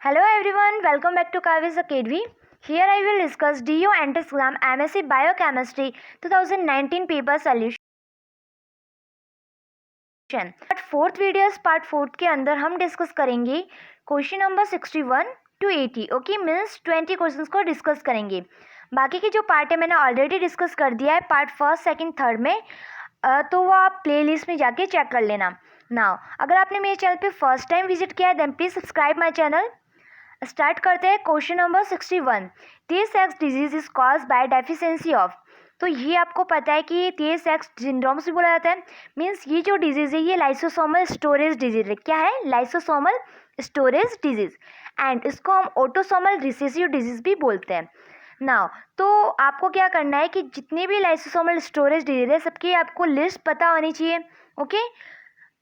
Hello everyone, welcome back to Kavi's Academy. Here I will discuss DO Entrance Exam MSc Biochemistry 2019 paper solution. Part fourth videos part fourth के अंदर हम discuss करेंगे question number 61 to 80. Okay, means 20 questions को discuss करेंगे. बाकी के जो part है मैंने ऑलरेडी डिस्कस कर दिया है पार्ट फर्स्ट सेकंड थर्ड में, तो वो आप प्लेलिस्ट में जाके चेक कर लेना. नाउ अगर आपने मेरे चैनल पे फर्स्ट टाइम विजिट किया है then please subscribe my channel. Start करते हैं क्वेश्चन नंबर 61. टी सेक्स disease is cause by deficiency of. तो ये आपको पता है कि टी सेक्स सिंड्रोम से बोला जाता है. मीन्स ये जो डिजीज़ है ये लाइसोसोमल स्टोरेज डिजीज है. क्या है? Lysosomal storage disease. एंड इसको हम ऑटोसोमल रिसेसिव डिजीज भी बोलते हैं. नाउ तो आपको क्या करना है कि जितने भी लाइसोसोमल स्टोरेज डिजीज है सबकी आपको लिस्ट पता होनी चाहिए. ओके,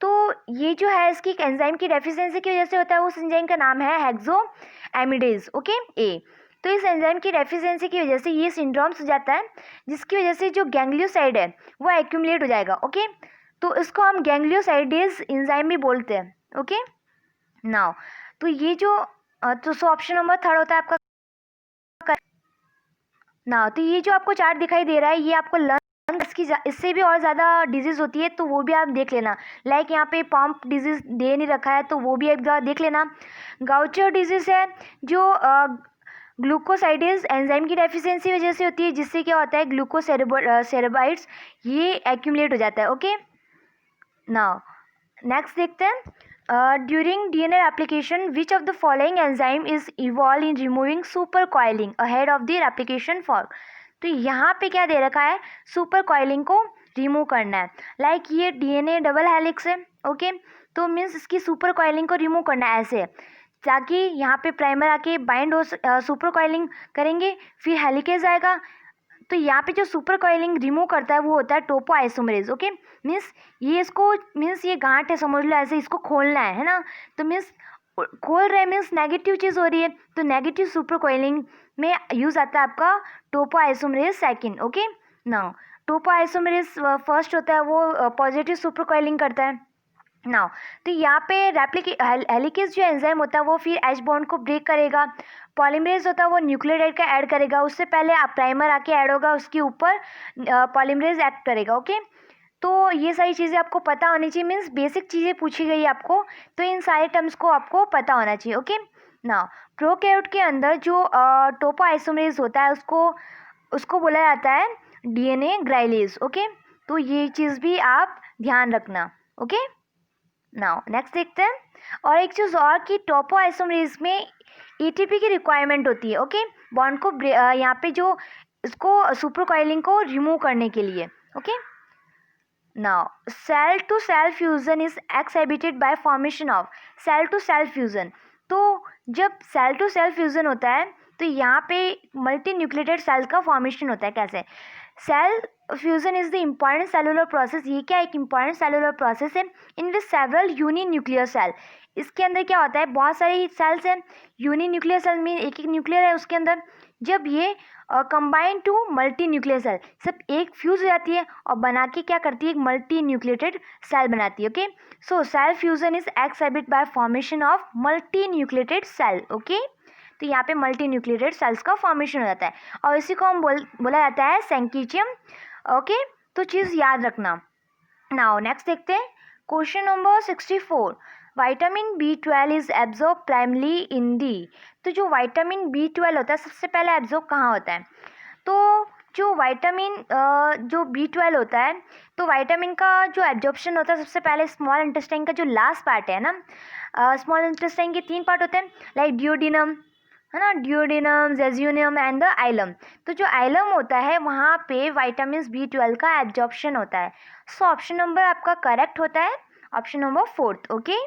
तो ये जो है इसकी एंजाइम की डेफिशिएंसी की वजह से होता है. उस एंजाइम का नाम है हेक्सो एमिडेज. ओके ए. तो इस एंजाइम की डेफिशिएंसी की वजह से ये सिंड्रोम्स हो जाता है जिसकी वजह से जो गैंग्लियोसाइड है वो एक्यूमुलेट हो जाएगा. ओके, तो इसको हम गैंग्लियोसाइडेज एंजाइम भी बोलते हैं. ओके नाउ तो ये जो तो ऑप्शन नंबर थर्ड होता है आपका. नाउ तो ये जो आपको चार्ट दिखाई दे रहा है ये आपको लंग्स की इससे भी और ज़्यादा डिजीज़ होती है तो वो भी आप देख लेना. लाइक यहाँ पे पंप डिजीज़ दे नहीं रखा है तो वो भी एक देख लेना. गाउचर डिजीज़ है जो ग्लूकोसाइडेज एंजाइम की डेफिशिएंसी वजह से होती है जिससे क्या होता है ग्लूकोसेरेबाइड्स ये एक्यूमुलेट हो जाता है. ओके नाउ नेक्स्ट देखते हैं. During DNA application which of the following enzyme is evolve in removing super coiling ahead of the application for. तो यहाँ पे क्या दे रखा है? सुपर कॉइलिंग को रिमूव करना है. लाइक ये डीएनए डबल हेलिक्स है. ओके, तो मीन्स इसकी सुपर कॉइलिंग को रिमूव करना है ऐसे ताकि यहाँ पे प्राइमर आके बाइंड हो सुपर कॉइलिंग करेंगे फिर हेलिकेज आएगा. तो यहाँ पे जो सुपर कॉइलिंग रिमूव करता है वो होता है टोपो आइसोमरेज. ओके, मीन्स ये इसको मीन्स ये गांठ है समझ लो ऐसे, इसको खोलना है ना. तो मीन्स खोल रहे मीन्स नेगेटिव चीज़ हो रही है तो नेगेटिव सुपर कॉइलिंग में यूज़ आता है आपका topoisomerase second. Okay now topoisomerase first होता है वो पॉजिटिव सुपर कॉइलिंग करता है. नाउ तो यहाँ पे हेलिकेज जो एंजाइम होता है वो फिर एच बॉन्ड को ब्रेक करेगा. पॉलीमरेज होता है वो न्यूक्लियोटाइड का ऐड करेगा. उससे पहले आप प्राइमर आके ऐड होगा उसके ऊपर पॉलीमरेज एक्ट करेगा. ओके, तो ये सारी चीज़ें आपको पता होनी चाहिए. मीन्स बेसिक चीज़ें पूछी गई आपको तो इन सारे टर्म्स को आपको पता होना चाहिए. ओके नाउ प्रोकैरियोट के अंदर जो टोपो आइसोमरेज होता है उसको बोला जाता है डीएनए ग्राइलेज. ओके, तो ये चीज़ भी आप ध्यान रखना. ओके नाउ नेक्स्ट देखते हैं. और एक चीज़ और कि टोपो आइसोमरेज में एटीपी की रिक्वायरमेंट होती है. ओके, बॉन्ड को यहाँ पे जो इसको सुपर कॉइलिंग को रिमूव करने के लिए. Okay now cell to cell fusion is exhibited by formation of cell to cell fusion. तो जब सेल टू सेल फ्यूजन होता है तो यहाँ पे मल्टी न्यूक्लिएटेड सेल्स का फॉर्मेशन होता है. कैसे? Cell fusion is the important cellular process. ये क्या एक इम्पॉर्टेंट सेलुलर प्रोसेस है in which several uni nuclear cell. इसके अंदर क्या होता है बहुत सारी सेल्स हैं. यूनी न्यूक्लियर सेल में एक एक न्यूक्लियर है उसके अंदर. जब ये combine to multi nuclear cell सब एक फ्यूज हो जाती है और बना के क्या करती है एक मल्टी न्यूक्लिएटेड सेल बनाती है. Okay, so cell fusion is exhibited by formation of multi nucleated cell. Okay, तो यहाँ पे मल्टी न्यूक्लिएटेड सेल्स का फॉर्मेशन हो जाता है और इसी को हम बोला जाता है सेंकिचियम. ओके, तो चीज़ याद रखना. नाउ नेक्स्ट देखते हैं question number 64. Vitamin B12 is absorb primarily in the. तो जो विटामिन B12 होता है सबसे पहले एब्जॉर्ब कहाँ होता है? तो जो विटामिन जो B12 होता है तो विटामिन का जो एब्जॉर्प्शन होता है सबसे पहले स्मॉल इंटेस्टाइन का जो लास्ट पार्ट है ना. स्मॉल इंटेस्टाइन के 3 पार्ट होते हैं लाइक ड्यूोडेनम है ना, ड्यूोडेनम जेजुनम एंड द आइलम. तो जो आइलम होता है वहाँ पे विटामिन B12 का एब्जॉर्प्शन होता है. सो ऑप्शन नंबर आपका करेक्ट होता है option number 4. Okay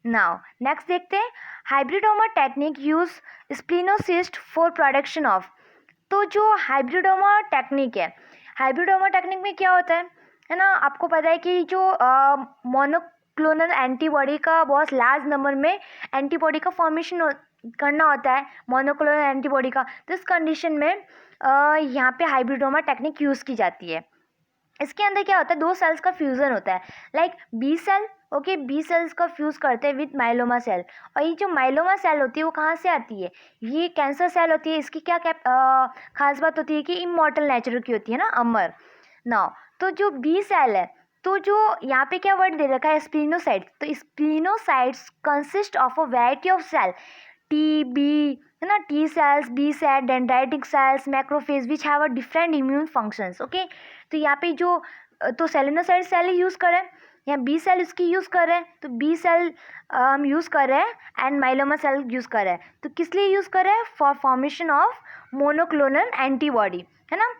now next देखते हैं. Hybridoma technique use splenocyte for production of. तो जो हाइब्रिडोमा टेक्निक है हाइब्रिडोमा टेक्निक में क्या होता है ना, आपको पता है कि जो मोनोक्लोनल एंटीबॉडी का बहुत लार्ज नंबर में एंटीबॉडी का फॉर्मेशन करना होता है मोनोक्लोनल एंटीबॉडी का. तो इस कंडीशन में यहाँ पे हाइब्रिडोमा टेक्निक यूज़ की जाती है. इसके अंदर क्या होता है, दो सेल्स का फ्यूज़न होता है, like B cell, okay, B cells का फ्यूज़ करते हैं विथ माइलोमा सेल। और ये जो माइलोमा सेल होती है वो कहाँ से आती है, ये कैंसर सेल होती है। इसकी क्या खास बात होती है कि इमॉर्टल नेचर की होती है ना, अमर। नाउ तो जो बी सेल है, तो जो यहाँ पे क्या वर्ड दे रखा है, स्प्लिनोसाइट्स, तो splenocytes consist of a variety of cell, T B, है ना, T cells, B cell, dendritic cells, macrophage which have a different immune functions, okay. तो यहाँ पे जो तो सेलिनोसाइड सेल यूज़ कर रहे हैं, यहाँ बी सेल इसकी यूज़ कर रहे हैं, तो बी सेल हम यूज़ कर रहे हैं एंड माइलोमा सेल यूज़ कर रहे हैं। तो किस लिए यूज़ कर रहे हैं, for formation of monoclonal antibody, है ना।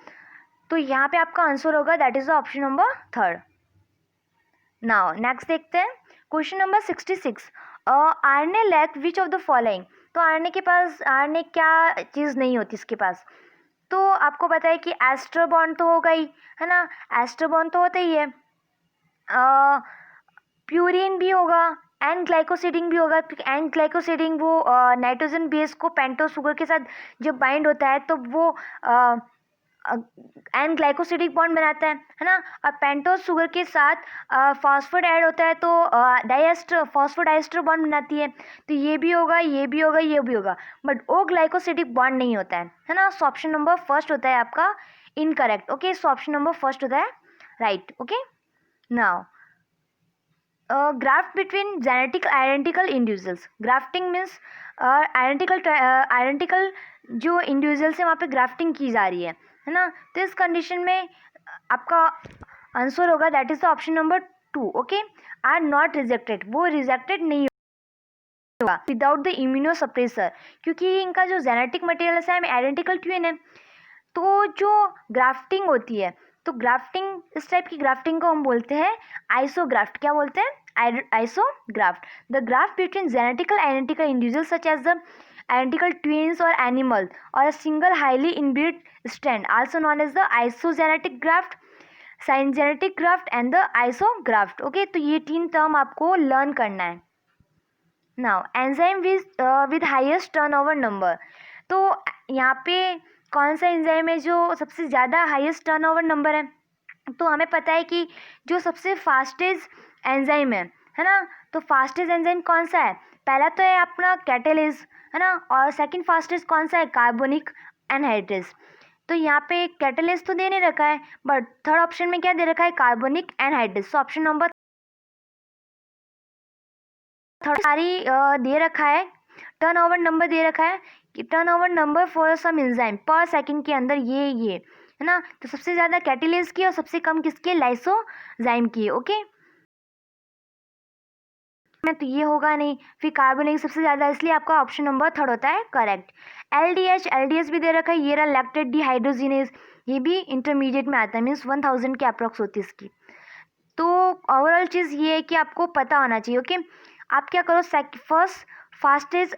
तो यहाँ पे आपका आंसर होगा that is the option number 3rd। Now next देखते हैं question number 66। RNA lack which of the following. तो आरएनए के पास, आरएनए क्या चीज़ नहीं होती इसके पास, तो आपको पता है कि एस्टर बॉन्ड तो होगा ही, है ना, एस्टर बॉन्ड तो होता ही है, प्यूरिन भी होगा, एंड ग्लाइकोसिडिंग भी होगा। एंड ग्लाइकोसिडिंग वो नाइट्रोजन बेस को पेंटोस शुगर के साथ जब बाइंड होता है तो वो एंड ग्लाइकोसिडिक बॉन्ड बनाता है ना। और पेंटोस शुगर के साथ फॉस्फेट ऐड होता है तो डाइएस्टर, फॉस्फोडाइएस्टर बॉन्ड बनाती है। तो ये भी होगा, ये भी होगा, ये भी होगा, बट ओ ग्लाइकोसिडिक बॉन्ड नहीं होता है ना। सो ऑप्शन नंबर फर्स्ट होता है आपका incorrect, okay. So option number first होता है right, okay. Now graft between genetic identical individuals. Grafting means identical जो इंडिविजुअल्स है वहाँ पे ग्राफ्टिंग की जा रही है ना। तो इस कंडीशन में आपका आंसर होगा that is the option number 2, okay. Are not rejected, वो रिजेक्टेड नहीं होगा विदाउट द इम्यूनो सप्रेसर, क्योंकि इनका जो जेनेटिक मटेरियल है आइडेंटिकल ट्विन है। तो जो ग्राफ्टिंग होती है, तो ग्राफ्टिंग, इस टाइप की ग्राफ्टिंग को हम बोलते हैं आइसोग्राफ्ट। क्या बोलते हैं, isograft. The graft between genetical identical individual such as the identical twins or animal or a single highly inbred strand also known as the isogenetic graft, syngenetic graft and the isograft, okay। तो ये 3 term आपको learn करना है। Now enzyme with highest turnover number. तो यहाँ पे कौन सा एंजाइम है जो सबसे ज़्यादा हाईएस्ट टर्नओवर नंबर है, तो हमें पता है कि जो सबसे फास्टेस्ट एंजाइम है ना। तो फास्टेस्ट एंजाइम कौन सा है, पहला तो है अपना कैटेलेज, है ना, और सेकंड फास्टेस्ट कौन सा है, कार्बोनिक एनहाइड्रेस। तो यहाँ पे कैटेलेज तो दे नहीं रखा है, बट थर्ड ऑप्शन में क्या दे रखा है, कार्बोनिक एनहाइड्रेस। सो ऑप्शन नंबर थर्ड सारी दे रखा है, टर्नओवर नंबर दे रखा है कि turnover number for some enzyme per second के अंदर ये है ना। तो सबसे ज़्यादा कैटेलेज की और सबसे कम किसकी, लाइसोजाइम की, ओके। तो ये होगा नहीं, फिर कार्बोनिक सबसे ज़्यादा, इसलिए आपका ऑप्शन नंबर 3rd होता है करेक्ट। एलडीएच भी दे रखा है, ये रहा लैक्टेट डिहाइड्रोजिनेज, ये भी इंटरमीडिएट में आता है, मीन्स 1000 के अप्रॉक्स होती है इसकी। तो ओवरऑल चीज़ ये है कि आपको पता होना चाहिए, ओके। आप क्या करो, फर्स्ट फास्टेस्ट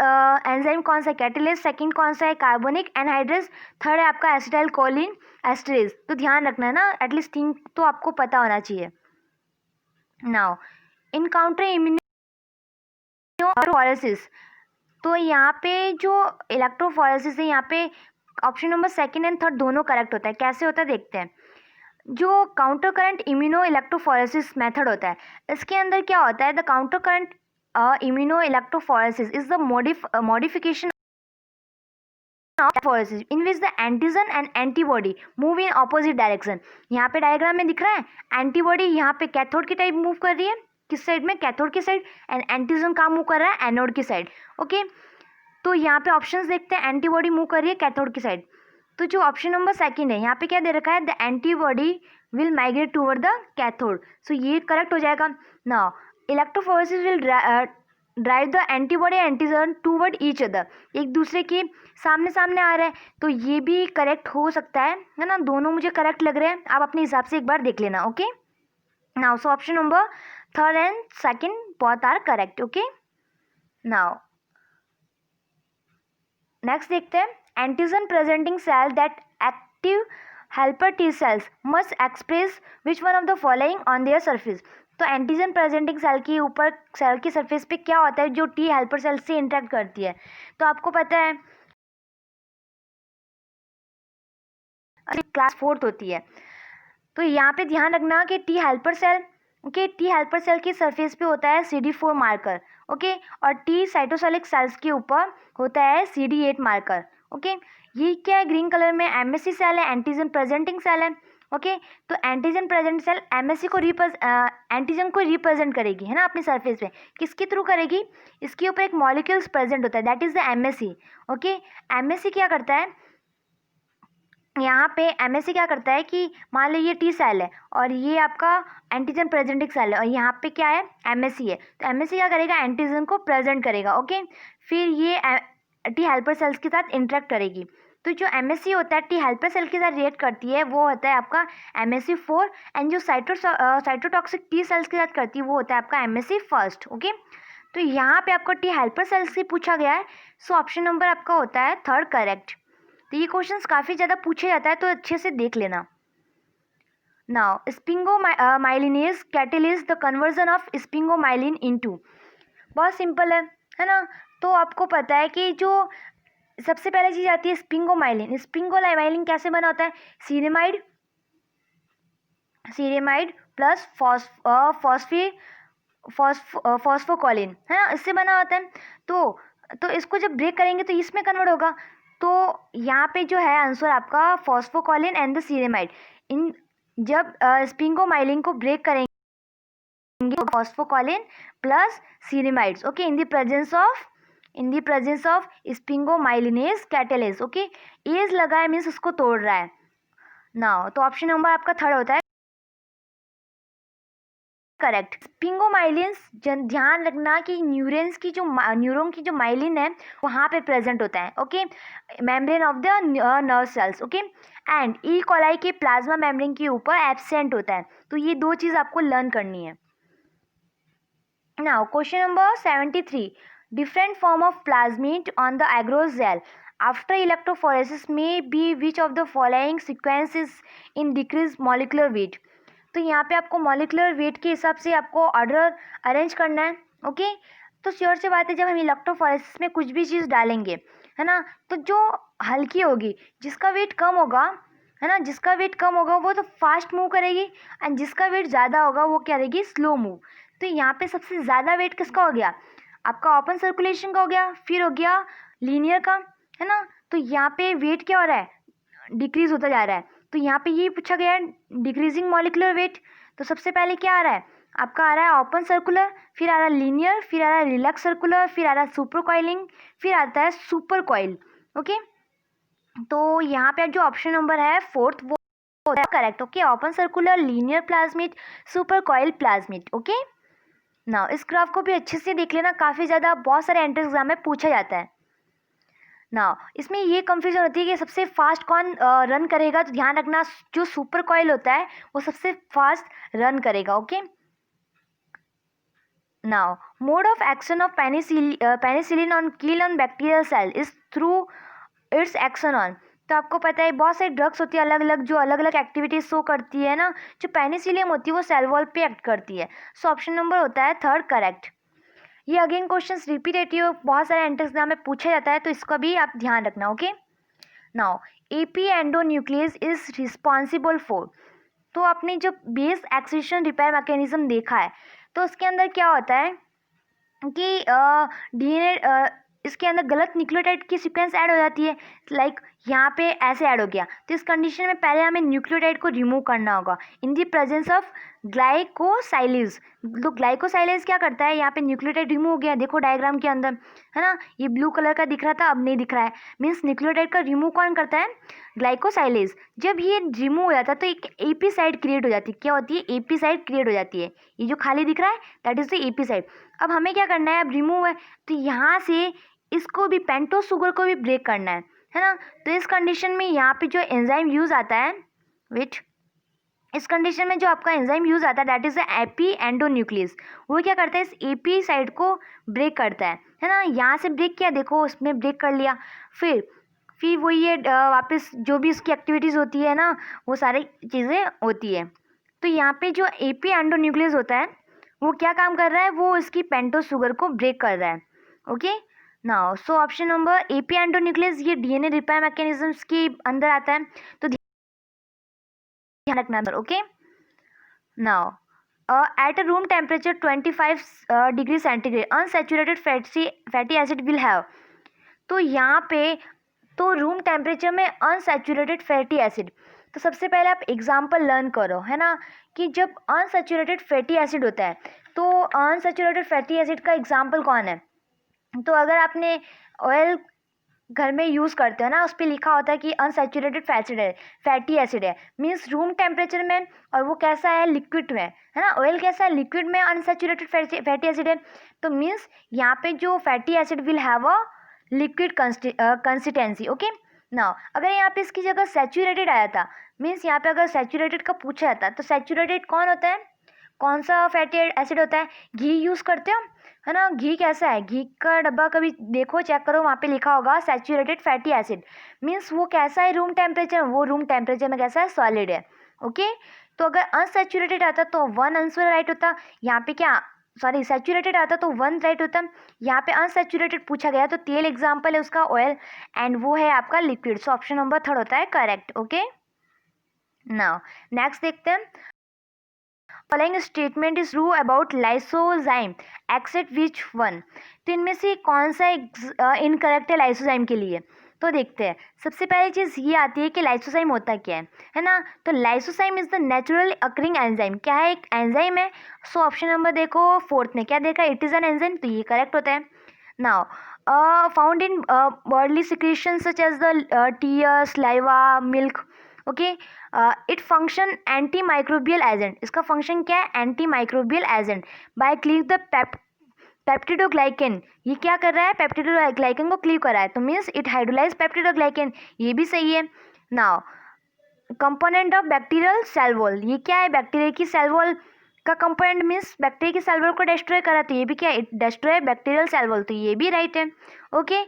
एंजाइम कौन सा है, कैटेलेज, सेकंड कौन सा है, कार्बोनिक एनहाइड्रेस, थर्ड है आपका एसिटाइल कोलिन एस्टरेज। तो ध्यान रखना है ना, एटलीस्ट 3 तो आपको पता होना चाहिए। Now encounter immunophoresis. तो यहाँ पे जो इलेक्ट्रोफोरेसिस है, यहाँ पे option number 2nd and 3rd दोनों करेक्ट होता है। कैसे होता है देखते हैं। जो counter current immuno electrophoresis method होता है, इसके अंदर क्या होता है, the counter current immuno electrophoresis is the modification phoresis in which the antigen and antibody move in opposite direction. यहाँ पे डायग्राम में दिख रहा है, एंटीबॉडी यहाँ पे कैथोड की टाइप मूव कर रही है, किस साइड में, कैथोड की साइड, एंड एंटीजन कहाँ मूव कर रहा है, एनोड की साइड, ओके। तो यहाँ पे ऑप्शंस देखते हैं, एंटीबॉडी मूव कर रही है कैथोड की साइड। तो जो ऑप्शन नंबर 2nd है, यहाँ पे क्या दे रखा है, the antibody will migrate toward the cathode. So ये करेक्ट हो जाएगा। Now electrophoresis will drive the antibody antigen toward each other, एक दूसरे के सामने सामने आ रहा है। तो ये भी करेक्ट हो सकता है ना, दोनों मुझे करेक्ट लग रहे हैं, आप अपने हिसाब से एक बार देख लेना, okay. Now so option number 3rd and 2nd both are correct, okay. Now next देखते हैं, antigen presenting cell that active helper T cells must express which one of the following on their surface. तो antigen presenting cell के ऊपर, cell की surface पे क्या होता है जो टी हेल्पर सेल से इंटरेक्ट करती है। तो आपको पता है क्लास 4th होती है, तो यहाँ पे ध्यान रखना कि T helper cell, okay, T helper cell की सरफेस पे होता है CD4 मार्कर, ओके, और टी साइटोसोलिक सेल्स के ऊपर होता है CD8 मार्कर, ओके। ये क्या है, ग्रीन कलर में MSC सेल है, एंटीजन प्रेजेंटिंग सेल है, ओके। तो एंटीजन प्रेजेंट सेल MSC को एंटीजन को रिप्रेजेंट करेगी, है ना, अपनी सरफेस पे। किसके थ्रू करेगी, इसके ऊपर एक मॉलिक्यूल्स प्रेजेंट होता है, that is the MSC, okay. MSC क्या करता है, यहाँ पे MSC क्या करता है कि मान लो ये टी सेल है और ये आपका एंटीजन प्रेजेंटिंग सेल है और यहाँ पे क्या है, MSC है, तो MSC क्या करेगा, एंटीजन को प्रेजेंट करेगा, ओके। फिर ये टी हेल्पर सेल्स के साथ इंटरेक्ट करेगी। तो जो MSC होता है टी हेल्पर सेल के साथ रिएक्ट करती है वो होता है आपका MSC4, एंड जो साइटोटॉक्सिक टी सेल्स के साथ करती है वो होता है आपका MSC1, ओके। तो यहाँ पे आपको टी हेल्पर सेल्स से पूछा गया है, सो ऑप्शन नंबर आपका होता है 3 करेक्ट। तो ये क्वेश्चंस काफ़ी ज़्यादा पूछे जाता है, तो अच्छे से देख लेना। Now sphingomyelinase catalyst the conversion of sphingomyelin into, बहुत सिंपल है ना। तो आपको पता है कि जो सबसे पहले चीज़ आती है स्पिंगोमाइलिन। स्पिंगोमाइलिन कैसे बना होता है, सीरेमाइड प्लस फॉस्फोकोलिन, है ना, इससे बना होता है। तो इसको जब ब्रेक करेंगे तो इसमें कन्वर्ट होगा। तो यहाँ पे जो है आंसर आपका फॉस्फोकोलिन एंड द सीरेमाइड। इन जब स्पिंगोमाइलिन को ब्रेक करेंगे phosphocholine plus ceramides, okay, in the presence of sphingomyelinase catalase, okay. एज लगा है मीन्स उसको तोड़ रहा है ना। तो ऑप्शन नंबर आपका 3 होता है करेक्ट। स्पिंगोमाइलिन्स, ध्यान रखना कि न्यूरॉन की जो माइलिन है वहाँ पे प्रेजेंट होता है, okay, membrane of the nerve cells, okay, and E coli के प्लाज्मा मेम्ब्रेन के ऊपर एब्सेंट होता है। तो ये 2 चीज़ आपको लर्न करनी है। Now question number 73, different form of plasmid on the agarose gel after electrophoresis में be which of the following sequence is in decrease molecular weight. तो यहाँ पे आपको मॉलिकुलर वेट के हिसाब से आपको ऑर्डर अरेंज करना है, ओके। तो श्योर सी बात है, जब हम इलेक्ट्रोफोरेसिस में कुछ भी चीज़ डालेंगे, है ना, तो जो हल्की होगी, जिसका वेट कम होगा, है ना, जिसका वेट कम होगा वो तो फास्ट मूव करेगी, एंड जिसका वेट ज़्यादा होगा वो क्या रहेगी, स्लो मूव। तो यहाँ पे सबसे ज़्यादा वेट किसका हो गया, आपका ओपन सर्कुलेशन का हो गया, फिर हो गया लीनियर का, है ना। तो यहाँ पे वेट क्या हो रहा है, डिक्रीज होता जा रहा है। तो यहाँ पे ये पूछा गया है डिक्रीजिंग मॉलिकुलर वेट। तो सबसे पहले क्या आ रहा है, आपका आ रहा है ओपन सर्कुलर, फिर आ रहा है लीनियर, फिर आ रहा है रिलैक्स सर्कुलर, फिर आ रहा है सुपर कॉइलिंग, फिर आता है सुपर कॉइल, ओके। तो यहाँ पे जो ऑप्शन नंबर है 4 वो होता है correct, okay, open circular, linear plasmid, super coil plasmid, okay. ना इस ग्राफ को भी अच्छे से देख लेना, काफ़ी ज़्यादा बहुत सारे एंट्रेंस एग्जाम में पूछा जाता है ना। इसमें ये कंफ्यूजन होती है कि सबसे फास्ट कौन रन करेगा। तो ध्यान रखना जो सुपर कॉइल होता है वो सबसे फास्ट रन करेगा, okay. Now mode of action of penicillin on kill on bacterial cell is through its action on. तो आपको पता है बहुत सारी ड्रग्स होती है अलग अलग, जो अलग अलग एक्टिविटीज शो करती है ना। जो पेनिसिलियम होती है वो सेल वॉल पे एक्ट करती है। सो ऑप्शन नंबर होता है 3 करेक्ट। ये अगेन क्वेश्चंस रिपीटेटिव बहुत सारे एंट्रेंस एग्जाम में पूछा जाता है, तो इसका भी आप ध्यान रखना, okay. Now AP endonuclease is responsible for. तो आपने जो बेस एक्सीशन रिपेयर मैकेनिज्म देखा है, तो उसके अंदर क्या होता है कि DNA इसके अंदर गलत न्यूक्लियोटाइड की सीक्वेंस ऐड हो जाती है, लाइक यहाँ पे ऐसे ऐड हो गया। तो इस कंडीशन में पहले हमें न्यूक्लियोटाइड को रिमूव करना होगा इन दी प्रेजेंस ऑफ ग्लाइकोसाइलेज। तो ग्लाइकोसाइलेज क्या करता है, यहाँ पे न्यूक्लियोटाइड रिमूव हो गया, देखो डायग्राम के अंदर, है ना, ये ब्लू कलर का दिख रहा था अब नहीं दिख रहा है, मीन्स न्यूक्लियोटाइड का रिमूव कौन करता है, ग्लाइकोसाइलेज। जब ये रिमूव हो जाता है तो एक एपी साइड क्रिएट हो जाती है। क्या होती है, एपी साइड क्रिएट हो जाती है। ये जो खाली दिख रहा है that is the AP side. अब हमें क्या करना है, अब रिमूव है तो यहाँ से इसको भी पेंटोस शुगर को भी ब्रेक करना है ना। तो इस कंडीशन में यहाँ पे जो एंजाइम यूज आता है, वेट, इस कंडीशन में जो आपका एंजाइम यूज आता है that is the AP endonuclease. वो क्या करता है, इस एपी साइड को ब्रेक करता है ना। यहाँ से ब्रेक किया, देखो उसमें ब्रेक कर लिया, फिर वो ये वापस जो भी उसकी एक्टिविटीज़ होती है ना वो सारी चीज़ें होती है। तो यहाँ पे जो एपी एंडोन्यूक्लियस होता है वो क्या काम कर रहा है, वो इसकी पेंटोस शुगर को ब्रेक कर रहा है, okay. Now so option number AP endonuclease ये DNA रिपेयर मैकेनिज्म्स के अंदर आता है। तो ध्यान रखना है। Okay, now at a room temperature 25 degree centigrade unsaturated fatty acid will have। तो यहाँ पे तो रूम टेम्परेचर में अनसैचुरेटेड फैटी एसिड, तो सबसे पहले आप एग्जांपल लर्न करो, है ना, कि जब अनसैचुरेटेड फैटी एसिड होता है तो अनसैचुरेटेड फैटी एसिड का एग्जांपल कौन है। तो अगर आपने ऑयल घर में यूज़ करते हो ना, उस पर लिखा होता है कि अनसैचुरेटेड फैटी एसिड है, मीन्स रूम टेम्परेचर में, और वो कैसा है, लिक्विड में, है ना। ऑयल कैसा है, लिक्विड में अनसैचुरेटेड फैटी एसिड है, तो मीन्स यहाँ पे जो fatty acid will have a liquid consistency. Okay, now अगर यहाँ पे इसकी जगह सैचुरेटेड आया था, मीन्स यहाँ पे अगर सैचुरेटेड का पूछा जाता तो सैचुरेटेड कौन होता है, कौन सा फैटी एसिड होता है, घी यूज़ करते हो, है ना। घी कैसा है, घी का डब्बा कभी देखो, चेक करो, वहाँ पे लिखा होगा सैचुरेटेड फैटी एसिड, मीन्स वो कैसा है रूम टेम्परेचर, वो रूम टेम्परेचर में कैसा है, सॉलिड है। ओके, तो अगर अनसैचुरेटेड आता तो वन आंसर राइट होता, यहाँ पे क्या, सॉरी सैचुरेटेड आता तो वन राइट होता, यहाँ पे अनसैचुरेटेड पूछा गया तो तेल एग्जाम्पल है उसका, ऑयल, एंड वो है आपका liquid, so option number third होता है करेक्ट। ओके, नाउ नेक्स्ट देखते हैं, following statement is true about lysozyme except which one. तो इनमें से कौन सा इनकरेक्ट है लाइसोजाइम के लिए, तो देखते हैं। सबसे पहली चीज़ ये आती है कि लाइसोजाइम होता क्या है ना। तो lysozyme is the natural occurring enzyme, क्या है, एक एंजाइम है। सो ऑप्शन नंबर देखो फोर्थ में क्या देखा, इट इज़ एन एंजाइम, तो ये करेक्ट होता है। Now found in bodily secretion such as the tear, saliva, milk. Okay, it function anti microbial agent, इसका फंक्शन क्या है, anti microbial agent, by cleave the peptidoglycan, ये क्या कर रहा है, पेप्टिडोग्लाइकेन को क्लीव कर रहा है, तो मीन्स इट हाइड्रोलाइज पेप्टिडोग्लाइकेन, ये भी सही है। Now component of bacterial cell wall, ये क्या है, बैक्टीरिया की सेल वॉल का कंपोनेंट, मीन्स बैक्टीरिया की सेल वॉल को डिस्ट्रॉय करा, तो ये भी क्या है, it destroy bacterial cell wall, तो ये भी राइट है। ओके,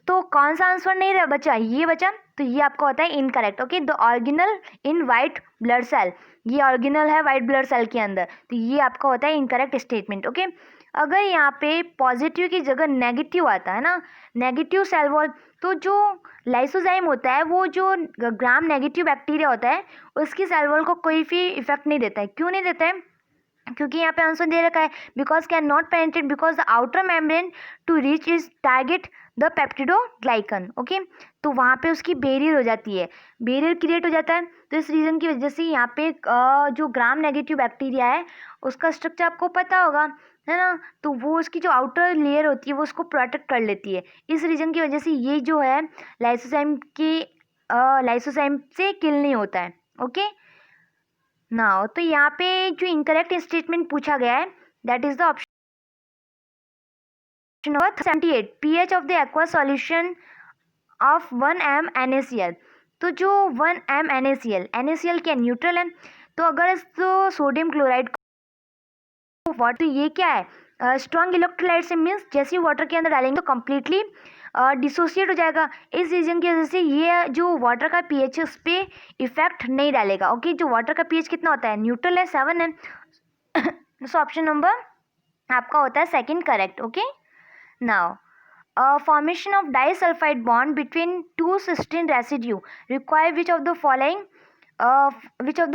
तो कौन सा आंसर नहीं रहा बचा, ये बचा, तो ये आपका होता है incorrect. Okay, the organelle in white blood cell, ये ऑर्गेनल है वाइट ब्लड सेल के अंदर, तो ये आपका होता है इनकरेक्ट स्टेटमेंट। ओके, अगर यहाँ पे पॉजिटिव की जगह नेगेटिव आता है ना, नेगेटिव सेल वॉल, तो जो लाइसोजाइम होता है वो जो ग्राम नेगेटिव बैक्टीरिया होता है उसकी सेल वॉल को कोई भी इफेक्ट नहीं देता है। क्यों नहीं देता है, क्योंकि यहाँ पे आंसर दे रखा है because can not penetrate because the outer membrane to reach is target the peptidoglycan. Okay, तो वहाँ पे उसकी बैरियर हो जाती है, बैरियर क्रिएट हो जाता है, तो इस रीज़न की वजह से यहाँ पे जो ग्राम नेगेटिव बैक्टीरिया है उसका स्ट्रक्चर आपको पता होगा, है ना, तो वो उसकी जो आउटर लेयर होती है वो उसको प्रोटेक्ट कर लेती है, इस रीज़न की वजह से ये जो है लाइसोजाइम से किल नहीं होता है। ओके, नाउ तो यहाँ पे जो इनकरेक्ट स्टेटमेंट पूछा गया है that is the option number 78, pH of the aqua solution of 1 m NaCl। तो जो 1 m NaCl क्या न्यूट्रल है, तो अगर तो सोडियम क्लोराइड को वाटर, तो ये क्या है, स्ट्रॉन्ग इलेक्ट्रोलाइट से, मीन्स जैसे ही वाटर के अंदर डालेंगे तो कम्प्लीटली डिसोसिएट हो जाएगा, इस रीजन की वजह से ये जो वाटर का पीएच है उस पर इफेक्ट नहीं डालेगा। ओके, जो वाटर का पीएच कितना होता है, न्यूट्रल है, 7 है, सो ऑप्शन नंबर आपका होता है second correct. Okay, now formation of disulphide bond between two cysteine residue require which of the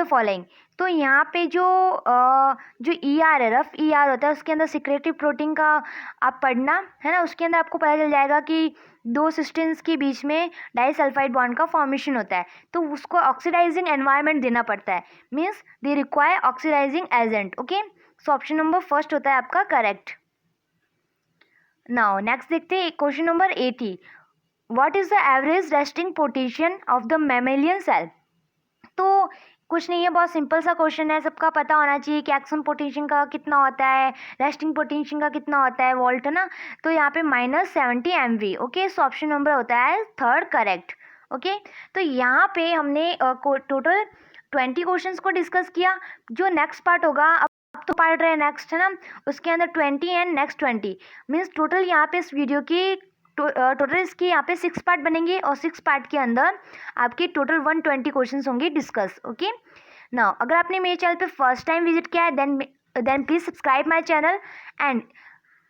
following. तो यहाँ पे जो ई आर है, रफ ई आर होता है, उसके अंदर सिक्रेटिव प्रोटीन का आप पढ़ना, है ना, उसके अंदर आपको पता चल जाएगा कि दो सिस्टीन्स के बीच में डाइसल्फाइड बॉन्ड का फॉर्मेशन होता है, तो उसको ऑक्सीडाइजिंग एनवायरनमेंट देना पड़ता है, means they require oxidizing agent. Okay, so option number first होता है आपका करेक्ट। नाउ नेक्स्ट देखते हैं question number 80, what is the average resting potential of the mammalian cell. तो कुछ नहीं है, बहुत सिंपल सा क्वेश्चन है, सबका पता होना चाहिए कि एक्शन पोटेंशियल का कितना होता है, रेस्टिंग पोटेंशियल का कितना होता है, वोल्ट ना, तो यहाँ पे -70 MV। Okay, so option number होता है थर्ड करेक्ट। ओके, तो यहाँ पे हमने टोटल 20 क्वेश्चन को डिस्कस किया, जो नेक्स्ट पार्ट होगा अब तो पार्ट रहे नेक्स्ट, है ना, उसके अंदर 20 एंड नेक्स्ट 20, मीन्स टोटल यहाँ पे इस वीडियो की टोटल इसकी यहाँ पे 6 पार्ट बनेंगे और 6 पार्ट के अंदर आपके टोटल 120 क्वेश्चंस होंगे डिस्कस। ओके, नाउ अगर आपने मेरे चैनल पे फर्स्ट टाइम विजिट किया है then please subscribe my channel, and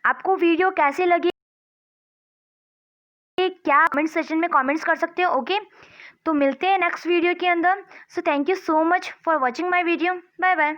आपको वीडियो कैसे लगी क्या कमेंट सेक्शन में कमेंट्स कर सकते हो। ओके, तो मिलते हैं नेक्स्ट वीडियो के अंदर। So thank you so much for watching my video. Bye bye.